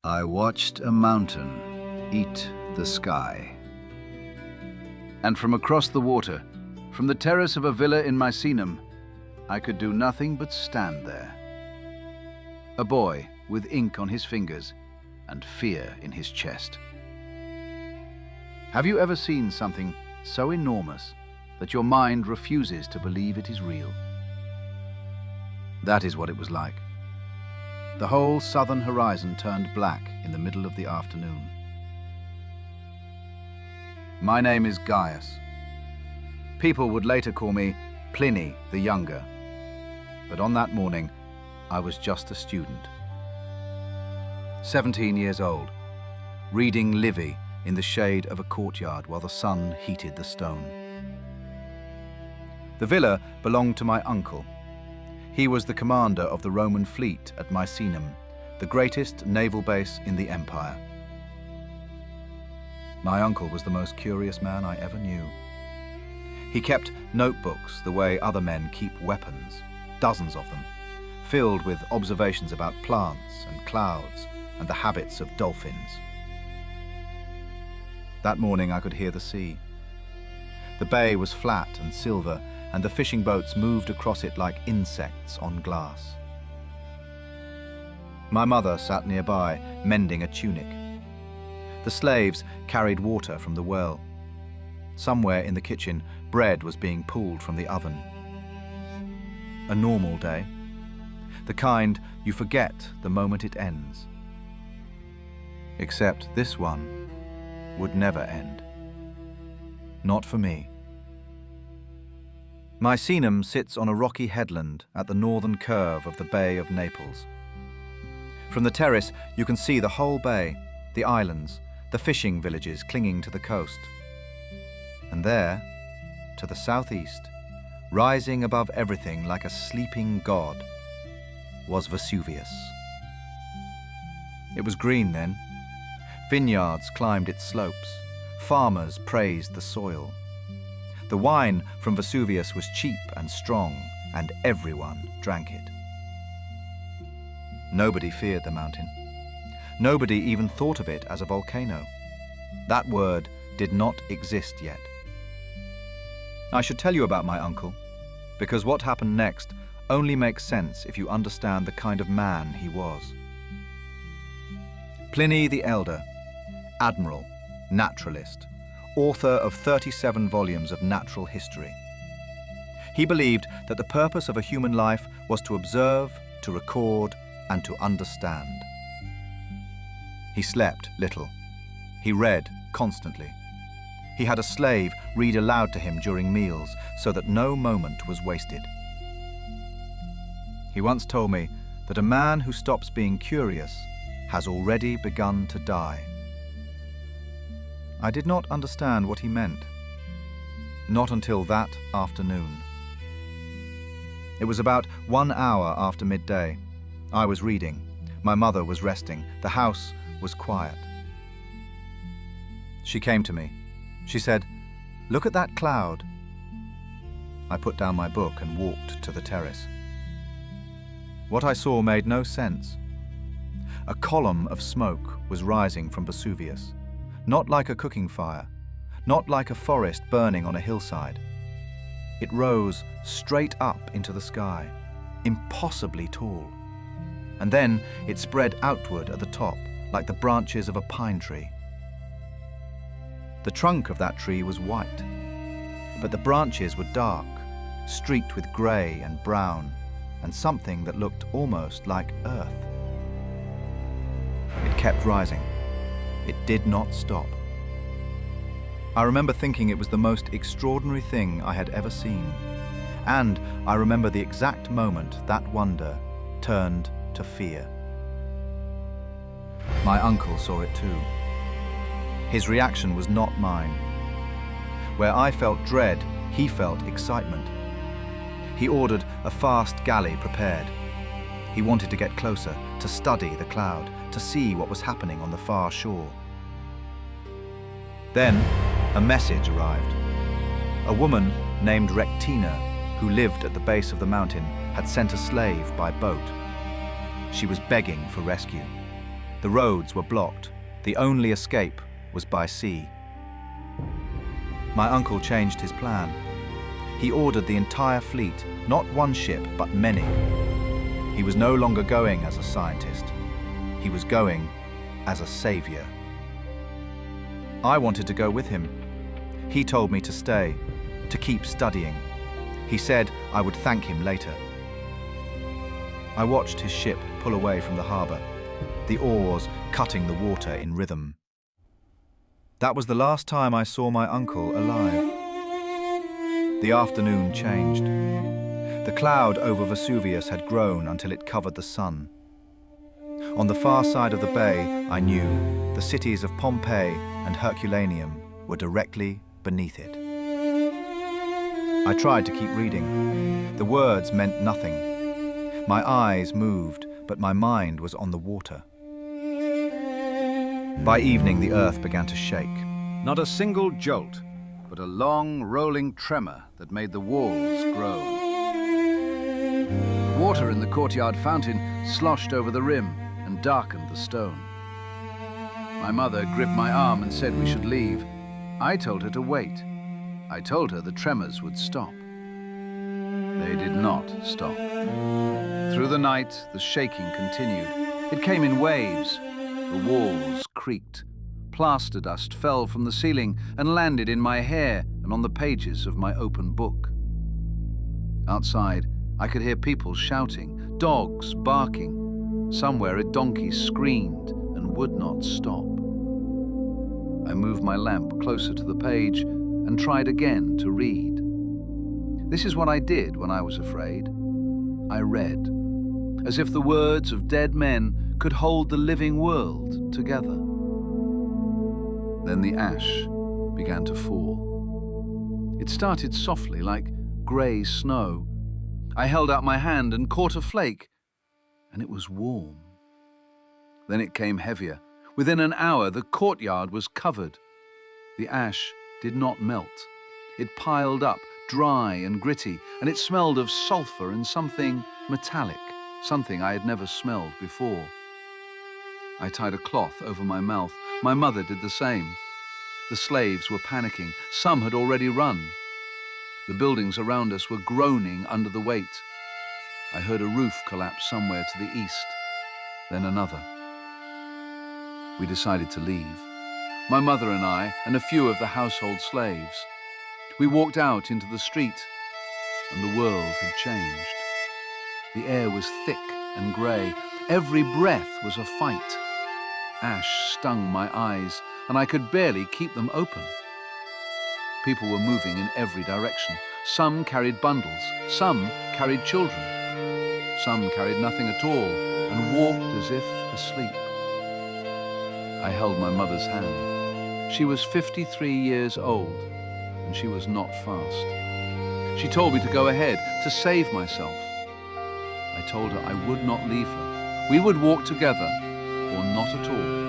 I watched a mountain eat the sky. And from across the water, from the terrace of a villa in Misenum, I could do nothing but stand there. A boy with ink on his fingers and fear in his chest. Have you ever seen something so enormous that your mind refuses to believe it is real? That is what it was like. The whole southern horizon turned black in the middle of the afternoon. My name is Gaius. People would later call me Pliny the Younger. But on that morning, I was just a student. 17 years old, reading Livy in the shade of a courtyard while the sun heated the stone. The villa belonged to my uncle. He was the commander of the Roman fleet at Misenum, the greatest naval base in the empire. My uncle was the most curious man I ever knew. He kept notebooks the way other men keep weapons, dozens of them, filled with observations about plants and clouds and the habits of dolphins. That morning I could hear the sea. The bay was flat and silver, and the fishing boats moved across it like insects on glass. My mother sat nearby, mending a tunic. The slaves carried water from the well. Somewhere in the kitchen, bread was being pulled from the oven. A normal day, the kind you forget the moment it ends. Except this one would never end. Not for me. Misenum sits on a rocky headland at the northern curve of the Bay of Naples. From the terrace, you can see the whole bay, the islands, the fishing villages clinging to the coast. And there, to the southeast, rising above everything like a sleeping god, was Vesuvius. It was green then. Vineyards climbed its slopes. Farmers praised the soil. The wine from Vesuvius was cheap and strong, and everyone drank it. Nobody feared the mountain. Nobody even thought of it as a volcano. That word did not exist yet. I should tell you about my uncle, because what happened next only makes sense if you understand the kind of man he was. Pliny the Elder, admiral, naturalist, author of 37 volumes of natural history. He believed that the purpose of a human life was to observe, to record, and to understand. He slept little. He read constantly. He had a slave read aloud to him during meals so that no moment was wasted. He once told me that a man who stops being curious has already begun to die. I did not understand what he meant. Not until that afternoon. It was about 1 hour after midday. I was reading. My mother was resting. The house was quiet. She came to me. She said, "Look at that cloud." I put down my book and walked to the terrace. What I saw made no sense. A column of smoke was rising from Vesuvius. Not like a cooking fire, not like a forest burning on a hillside. It rose straight up into the sky, impossibly tall. And then it spread outward at the top, like the branches of a pine tree. The trunk of that tree was white, but the branches were dark, streaked with grey and brown, and something that looked almost like earth. It kept rising. It did not stop. I remember thinking it was the most extraordinary thing I had ever seen. And I remember the exact moment that wonder turned to fear. My uncle saw it too. His reaction was not mine. Where I felt dread, he felt excitement. He ordered a fast galley prepared. He wanted to get closer, to study the cloud, to see what was happening on the far shore. Then, a message arrived. A woman named Rectina, who lived at the base of the mountain, had sent a slave by boat. She was begging for rescue. The roads were blocked. The only escape was by sea. My uncle changed his plan. He ordered the entire fleet, not one ship, but many. He was no longer going as a scientist. He was going as a savior. I wanted to go with him. He told me to stay, to keep studying. He said I would thank him later. I watched his ship pull away from the harbor, the oars cutting the water in rhythm. That was the last time I saw my uncle alive. The afternoon changed. The cloud over Vesuvius had grown until it covered the sun. On the far side of the bay, I knew, the cities of Pompeii and Herculaneum were directly beneath it. I tried to keep reading. The words meant nothing. My eyes moved, but my mind was on the water. By evening, the earth began to shake. Not a single jolt, but a long, rolling tremor that made the walls groan. Water in the courtyard fountain sloshed over the rim and darkened the stone. My mother gripped my arm and said we should leave. I told her to wait. I told her the tremors would stop. They did not stop. Through the night, the shaking continued. It came in waves. The walls creaked. Plaster dust fell from the ceiling and landed in my hair and on the pages of my open book. Outside, I could hear people shouting, dogs barking. Somewhere a donkey screamed and would not stop. I moved my lamp closer to the page and tried again to read. This is what I did when I was afraid. I read, as if the words of dead men could hold the living world together. Then the ash began to fall. It started softly, like grey snow. I held out my hand and caught a flake, and it was warm. Then it came heavier. Within an hour, the courtyard was covered. The ash did not melt. It piled up, dry and gritty, and it smelled of sulfur and something metallic, something I had never smelled before. I tied a cloth over my mouth. My mother did the same. The slaves were panicking. Some had already run. The buildings around us were groaning under the weight. I heard a roof collapse somewhere to the east, then another. We decided to leave. My mother and I, and a few of the household slaves. We walked out into the street, and the world had changed. The air was thick and grey. Every breath was a fight. Ash stung my eyes, and I could barely keep them open. People were moving in every direction. Some carried bundles, some carried children. Some carried nothing at all and walked as if asleep. I held my mother's hand. She was 53 years old, and she was not fast. She told me to go ahead, to save myself. I told her I would not leave her. We would walk together, or not at all.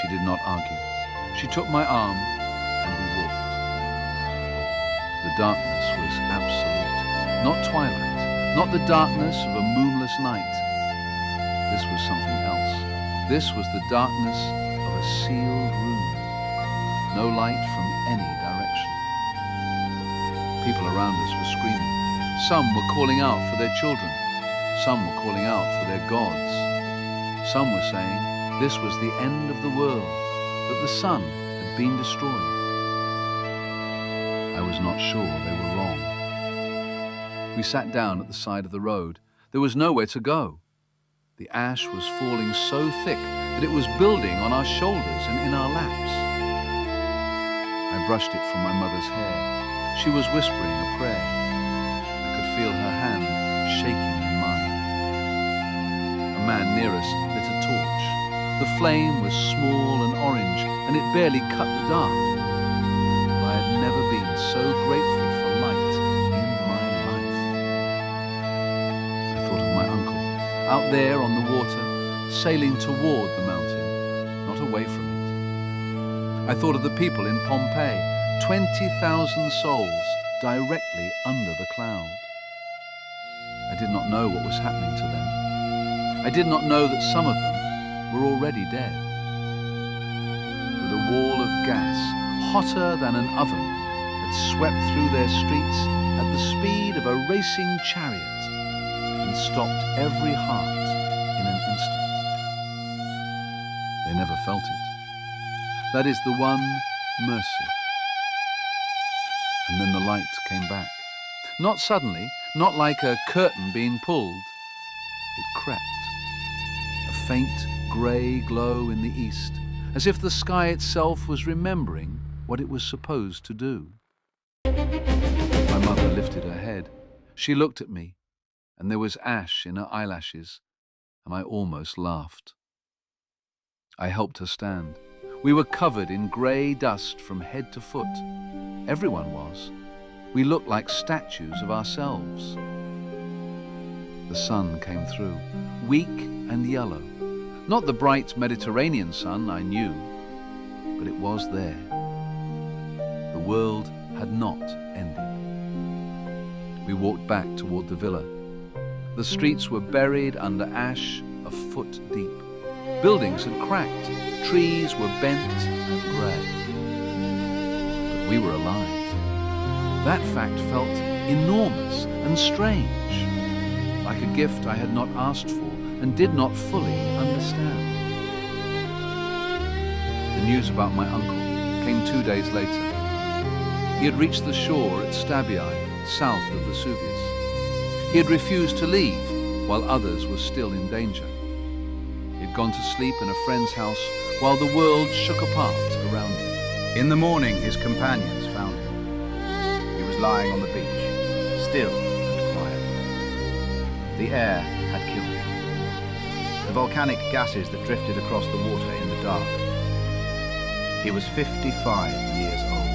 She did not argue. She took my arm, and we walked. The darkness was absolute, not twilight, not the darkness of a moonless night. This was something else. This was the darkness of a sealed room. No light from any direction. People around us were screaming. Some were calling out for their children. Some were calling out for their gods. Some were saying this was the end of the world, that the sun had been destroyed. I was not sure they were wrong. We sat down at the side of the road. There was nowhere to go. The ash was falling so thick that it was building on our shoulders and in our laps. I brushed it from my mother's hair. She was whispering a prayer. I could feel her hand shaking in mine. A man near us lit a torch. The flame was small and orange, and it barely cut the dark. But I had never been so grateful for light in my life. I thought of my uncle, out there on the water, sailing toward the mountain, not away from it. I thought of the people in Pompeii, 20,000 souls directly under the cloud. I did not know what was happening to them. I did not know that some of them, were already dead. With a wall of gas, hotter than an oven, that swept through their streets at the speed of a racing chariot and stopped every heart in an instant. They never felt it. That is the one mercy. And then the light came back. Not suddenly, not like a curtain being pulled. It crept. A faint grey glow in the east, as if the sky itself was remembering what it was supposed to do. My mother lifted her head. She looked at me, and there was ash in her eyelashes, and I almost laughed. I helped her stand. We were covered in grey dust from head to foot. Everyone was. We looked like statues of ourselves. The sun came through, weak and yellow. Not the bright Mediterranean sun I knew, but it was there. The world had not ended. We walked back toward the villa. The streets were buried under ash a foot deep. Buildings had cracked, trees were bent and grey. But we were alive. That fact felt enormous and strange, like a gift I had not asked for and did not fully understand. The news about my uncle came 2 days later. He had reached the shore at Stabiae, south of Vesuvius. He had refused to leave while others were still in danger. He had gone to sleep in a friend's house while the world shook apart around him. In the morning, his companions found him. He was lying on the beach, still and quiet. The air had killed him. The volcanic gases that drifted across the water in the dark. He was 55 years old.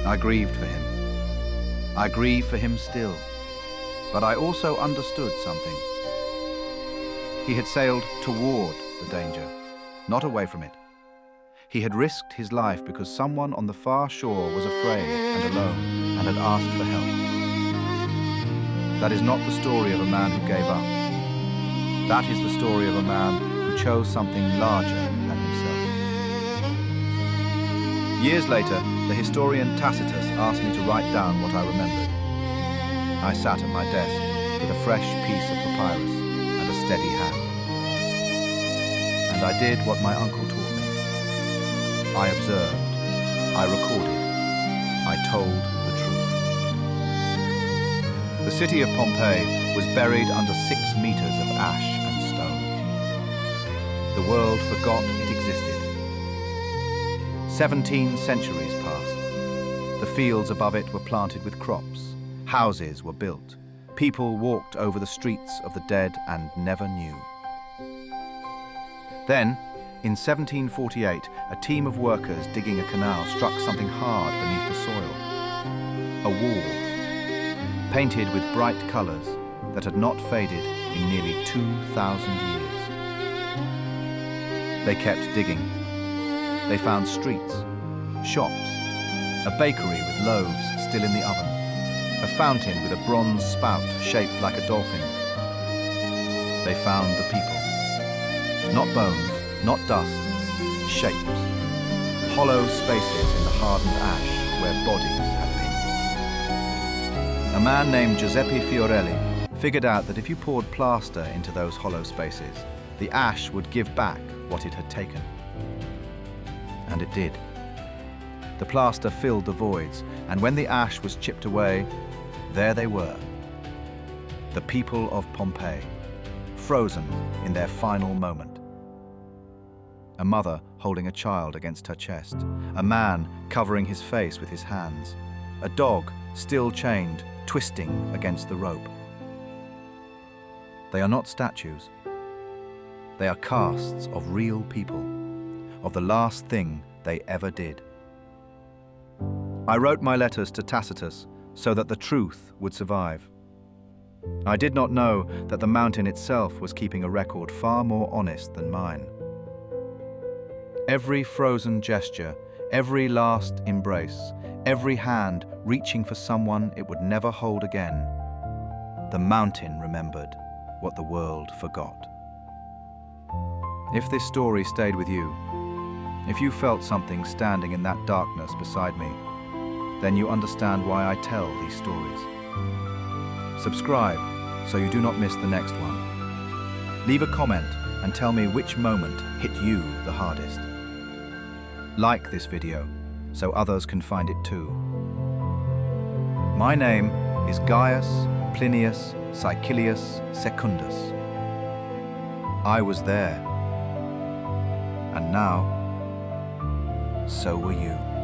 I grieved for him. I grieve for him still. But I also understood something. He had sailed toward the danger, not away from it. He had risked his life because someone on the far shore was afraid and alone and had asked for help. That is not the story of a man who gave up. That is the story of a man who chose something larger than himself. Years later, the historian Tacitus asked me to write down what I remembered. I sat at my desk with a fresh piece of papyrus and a steady hand. And I did what my uncle taught me. I observed, I recorded, I told the truth. The city of Pompeii was buried under 6 meters of ash and stone. The world forgot it existed. 17 centuries passed. The fields above it were planted with crops. Houses were built. People walked over the streets of the dead and never knew. Then, in 1748, a team of workers digging a canal struck something hard beneath the soil. A wall, painted with bright colours that had not faded in nearly 2,000 years. They kept digging. They found streets, shops, a bakery with loaves still in the oven, a fountain with a bronze spout shaped like a dolphin. They found the people. Not bones, not dust, shapes. Hollow spaces in the hardened ash where bodies had been. A man named Giuseppe Fiorelli figured out that if you poured plaster into those hollow spaces, the ash would give back what it had taken. And it did. The plaster filled the voids, and when the ash was chipped away, there they were. The people of Pompeii, frozen in their final moment. A mother holding a child against her chest, a man covering his face with his hands, a dog still chained, twisting against the rope. They are not statues. They are casts of real people, of the last thing they ever did. I wrote my letters to Tacitus so that the truth would survive. I did not know that the mountain itself was keeping a record far more honest than mine. Every frozen gesture, every last embrace, every hand reaching for someone it would never hold again, the mountain remembered what the world forgot. If this story stayed with you, if you felt something standing in that darkness beside me, then you understand why I tell these stories. Subscribe so you do not miss the next one. Leave a comment and tell me which moment hit you the hardest. Like this video so others can find it too. My name is Gaius Plinius Caecilius Secundus. I was there, and now, so were you.